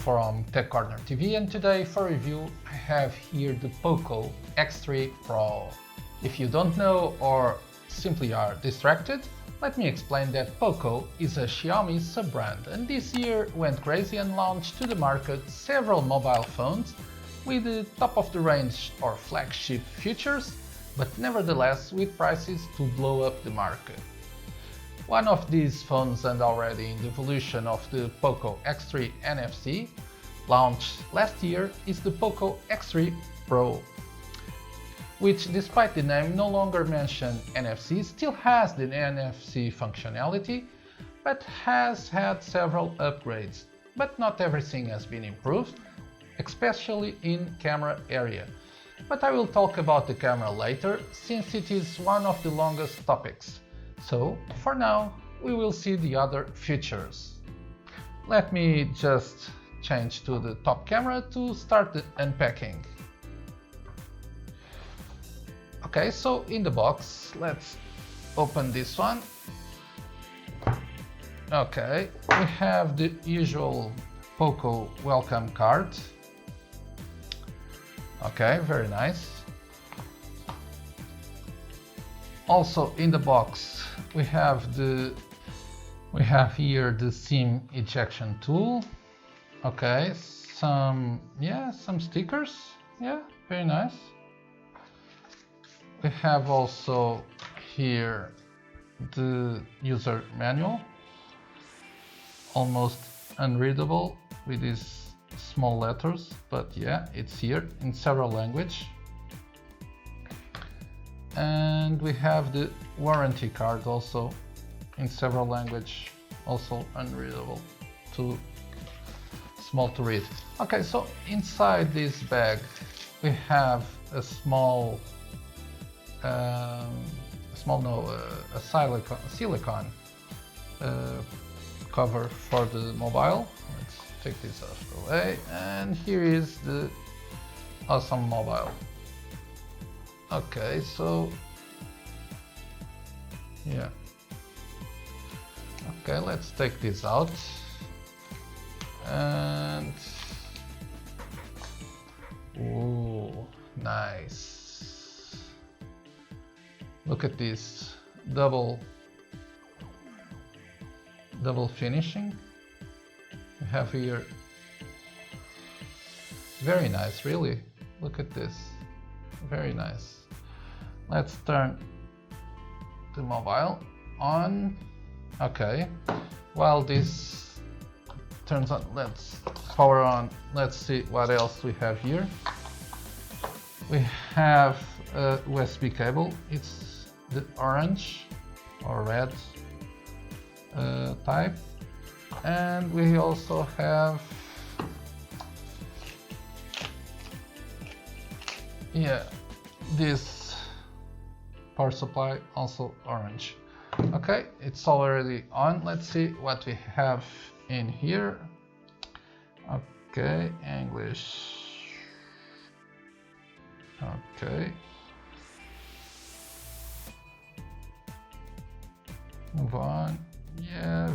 from TechCornerTV, and today for review I have here the POCO X3 Pro. If you don't know or simply are distracted, let me explain that POCO is a Xiaomi sub-brand and this year went crazy and launched to the market several mobile phones with the top-of-the-range or flagship features, but nevertheless with prices to blow up the market. One of these phones, and already in the evolution of the POCO X3 NFC, launched last year, is the POCO X3 Pro, which despite the name no longer mentions NFC, still has the NFC functionality, but has had several upgrades. But not everything has been improved, especially in camera area. But I will talk about the camera later, since it is one of the longest topics. So, for now, we will see the other features. Let me just change to the top camera to start the unpacking. Okay, so in the box, let's open this one. Okay, we have the usual POCO welcome card. Okay, very nice. Also in the box we have here the SIM ejection tool. Okay, some stickers. Yeah, very nice. We have also here the user manual, almost unreadable with these small letters, but yeah, it's here in several languages. And we have the warranty card also in several languages, also unreadable, too small to read. Okay, so inside this bag we have a silicone cover for the mobile. Let's take this out of the way, and here is the awesome mobile. Okay, so yeah. Okay, let's take this out. And ooh, nice. Look at this double finishing. We have here, very nice, really. Look at this, very nice. Let's turn the mobile on. Okay, while this turns on, let's power on. Let's see what else we have here. We have a USB cable. It's the orange or red type, and we also have this power supply, also orange. Okay, it's already on. Let's see what we have in here. Okay, English. Okay, move on. Yeah,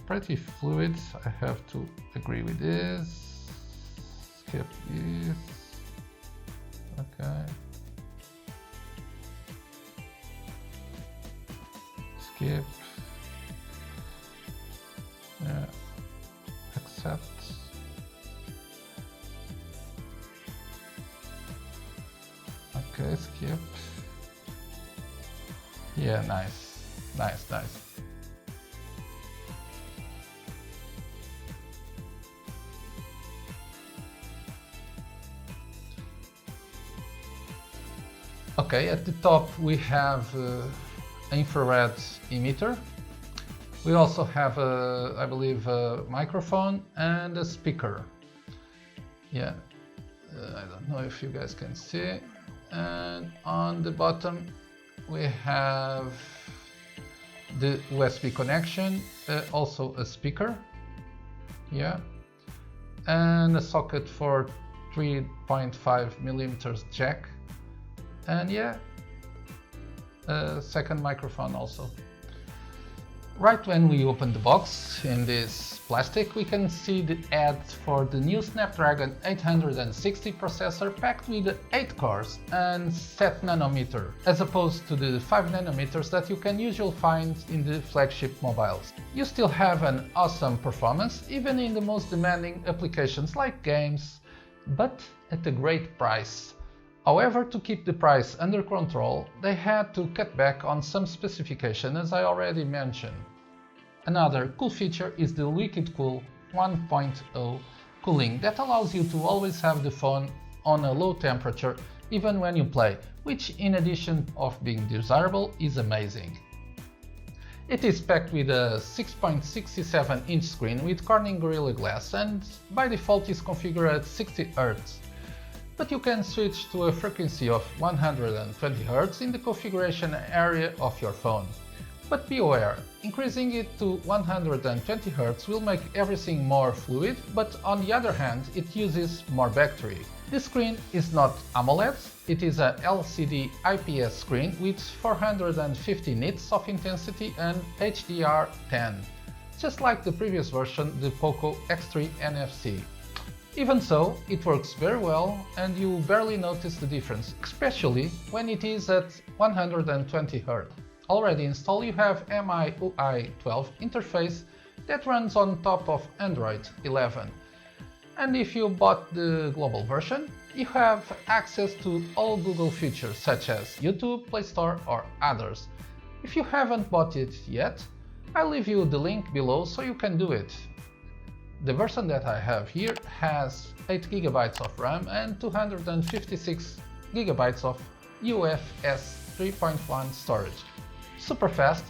pretty fluid. I have to agree with this. Skip this. Okay. Skip. Yeah. Accept. Okay, skip. Yeah, nice. Nice. Okay, at the top we have infrared emitter. We also have I believe a microphone and a speaker. Yeah, I don't know if you guys can see. And on the bottom we have the USB connection, also a speaker. Yeah, and a socket for 3.5mm jack. And yeah, a second microphone also. Right when we open the box in this plastic, we can see the ad for the new Snapdragon 860 processor packed with 8 cores and 7 nanometer, as opposed to the 5 nanometers that you can usually find in the flagship mobiles. You still have an awesome performance, even in the most demanding applications like games, but at a great price. However, to keep the price under control, they had to cut back on some specification, as I already mentioned. Another cool feature is the Liquid Cool 1.0 cooling that allows you to always have the phone on a low temperature even when you play, which in addition of being desirable is amazing. It is packed with a 6.67-inch screen with Corning Gorilla Glass and by default is configured at 60 Hz. But you can switch to a frequency of 120 Hz in the configuration area of your phone. But be aware, increasing it to 120 Hz will make everything more fluid, but on the other hand, it uses more battery. The screen is not AMOLED, it is a LCD IPS screen with 450 nits of intensity and HDR10, just like the previous version, the POCO X3 NFC. Even so, it works very well and you barely notice the difference, especially when it is at 120 Hz. Already installed, you have MIUI 12 interface that runs on top of Android 11. And if you bought the global version, you have access to all Google features such as YouTube, Play Store or others. If you haven't bought it yet, I'll leave you the link below so you can do it. The version that I have here has 8 GB of RAM and 256 GB of UFS 3.1 storage. Super fast,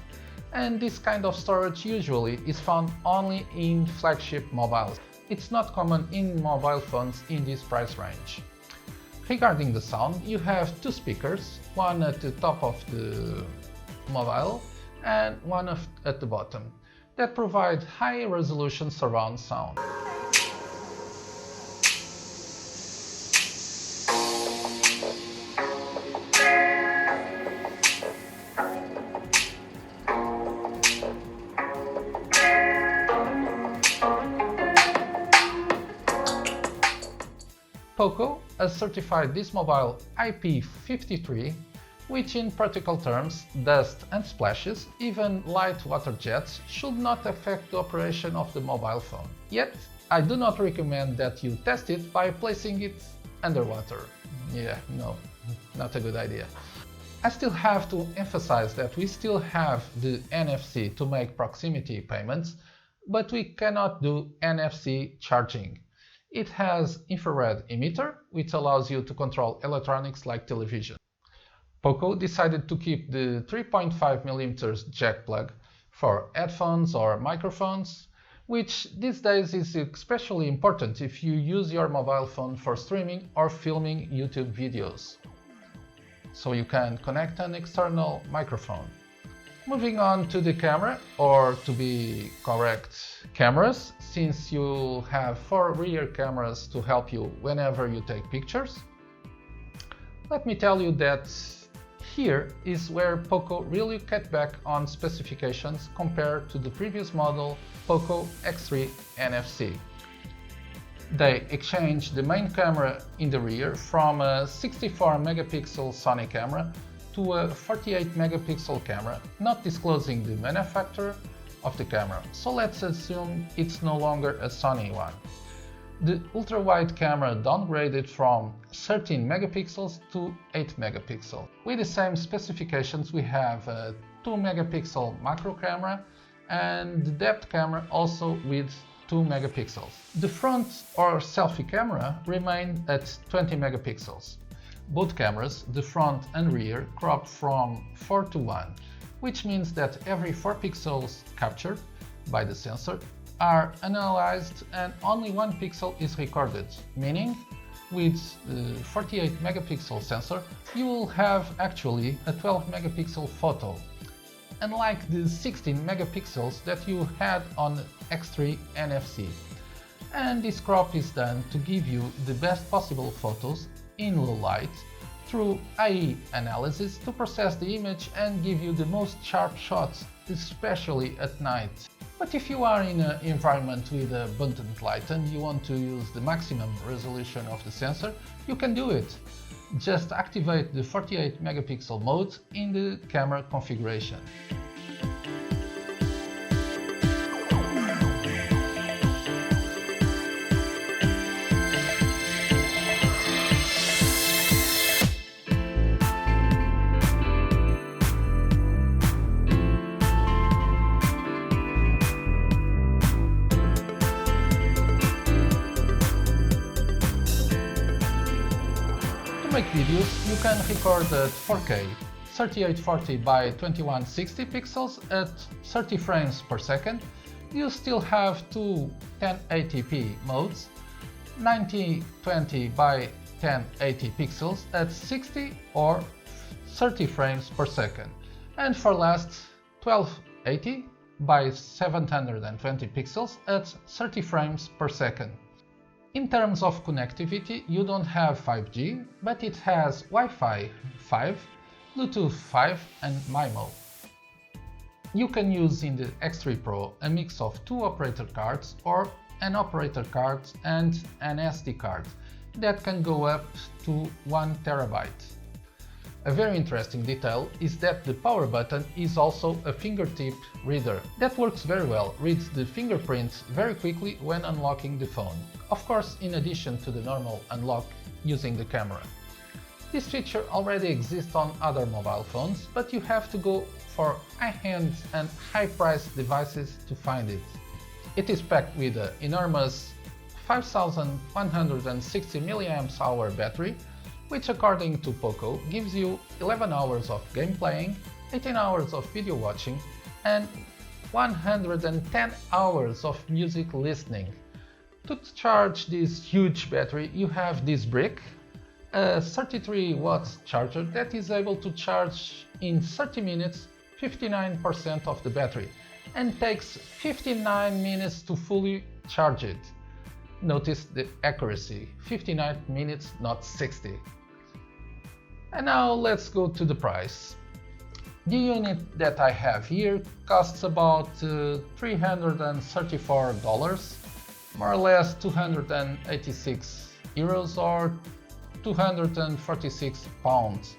and this kind of storage usually is found only in flagship mobiles. It's not common in mobile phones in this price range. Regarding the sound, you have two speakers, one at the top of the mobile and one at the bottom, that provide high resolution surround sound. POCO has certified this mobile IP53, which in practical terms, dust and splashes, even light water jets, should not affect the operation of the mobile phone. Yet, I do not recommend that you test it by placing it underwater. Yeah, no, not a good idea. I still have to emphasize that we still have the NFC to make proximity payments, but we cannot do NFC charging. It has infrared emitter, which allows you to control electronics like television. POCO decided to keep the 3.5mm jack plug for headphones or microphones, which these days is especially important if you use your mobile phone for streaming or filming YouTube videos. So you can connect an external microphone. Moving on to the camera, or to be correct, cameras, since you have 4 rear cameras to help you whenever you take pictures. Let me tell you that here is where POCO really cut back on specifications compared to the previous model POCO X3 NFC. They exchanged the main camera in the rear from a 64-megapixel Sony camera to a 48-megapixel camera, not disclosing the manufacturer of the camera, so let's assume it's no longer a Sony one. The ultra-wide camera downgraded from 13 megapixels to 8 megapixels. With the same specifications, we have a 2-megapixel macro camera and the depth camera also with 2 megapixels. The front or selfie camera remained at 20 megapixels. Both cameras, the front and rear, crop from 4 to 1, which means that every 4 pixels captured by the sensor are analyzed and only 1 pixel is recorded, meaning with the 48 megapixel sensor you will have actually a 12 megapixel photo, unlike the 16 megapixels that you had on X3 NFC. And this crop is done to give you the best possible photos in low light through AI analysis to process the image and give you the most sharp shots, especially at night. But if you are in an environment with abundant light and you want to use the maximum resolution of the sensor, you can do it. Just activate the 48 megapixel mode in the camera configuration. To make videos, you can record at 4K, 3840 by 2160 pixels at 30 frames per second. You still have two 1080p modes, 9020 by 1080 pixels at 60 or 30 frames per second. And for last, 1280 by 720 pixels at 30 frames per second. In terms of connectivity, you don't have 5G, but it has Wi-Fi 5, Bluetooth 5 and MIMO. You can use in the X3 Pro a mix of two operator cards or an operator card and an SD card that can go up to 1 terabyte. A very interesting detail is that the power button is also a fingertip reader. That works very well, reads the fingerprints very quickly when unlocking the phone. Of course, in addition to the normal unlock using the camera. This feature already exists on other mobile phones, but you have to go for high-end and high-priced devices to find it. It is packed with an enormous 5160 mAh battery, which according to POCO gives you 11 hours of game playing, 18 hours of video watching and 110 hours of music listening. To charge this huge battery you have this brick, a 33 watts charger that is able to charge in 30 minutes 59% of the battery and takes 59 minutes to fully charge it. Notice the accuracy, 59 minutes, not 60. And now let's go to the price. The unit that I have here costs about $334, more or less 286 euros or 246 pounds.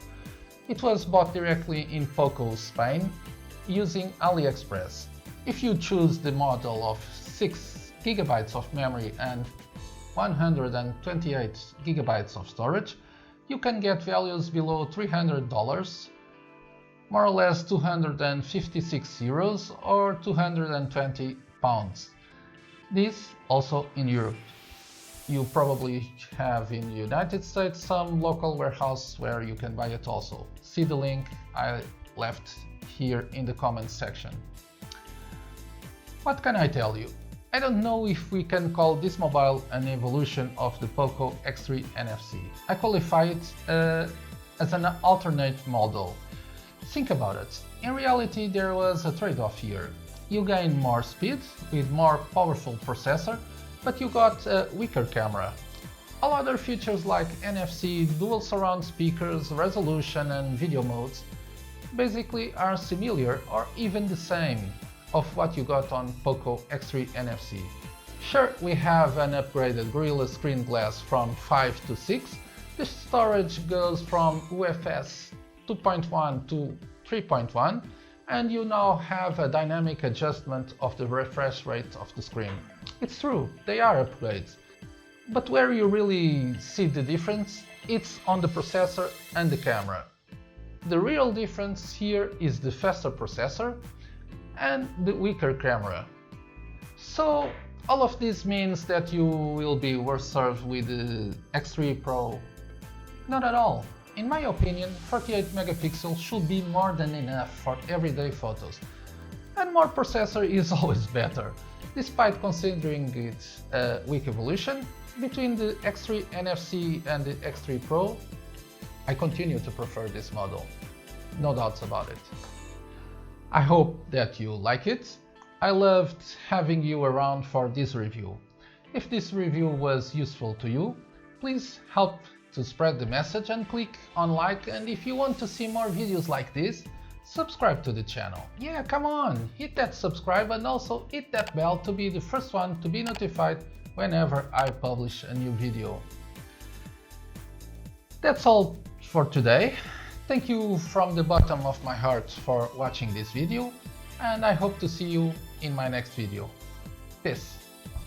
It was bought directly in POCO Spain using AliExpress. If you choose the model of 6 GB of memory and 128 GB of storage, you can get values below $300, more or less 256 euros or 220 pounds. This also in Europe. You probably have in the United States some local warehouse where you can buy it also. See the link I left here in the comments section. What can I tell you? I don't know if we can call this mobile an evolution of the POCO X3 NFC. I qualify it as an alternate model. Think about it. In reality, there was a trade-off here. You gain more speed with more powerful processor, but you got a weaker camera. All other features like NFC, dual surround speakers, resolution and video modes basically are similar or even the same of what you got on POCO X3 NFC. Sure, we have an upgraded Gorilla screen glass from 5 to 6, the storage goes from UFS 2.1 to 3.1, and you now have a dynamic adjustment of the refresh rate of the screen. It's true, they are upgrades. But where you really see the difference, it's on the processor and the camera. The real difference here is the faster processor and the weaker camera. So all of this means that you will be worse served with the X3 Pro. Not at all. In my opinion, 48 megapixels should be more than enough for everyday photos. And more processor is always better. Despite considering its weak evolution, between the X3 NFC and the X3 Pro, I continue to prefer this model. No doubts about it. I hope that you like it. I loved having you around for this review. If this review was useful to you, please help to spread the message and click on like, and if you want to see more videos like this, subscribe to the channel. Yeah, come on, hit that subscribe and also hit that bell to be the first one to be notified whenever I publish a new video. That's all for today. Thank you from the bottom of my heart for watching this video, and I hope to see you in my next video. Peace.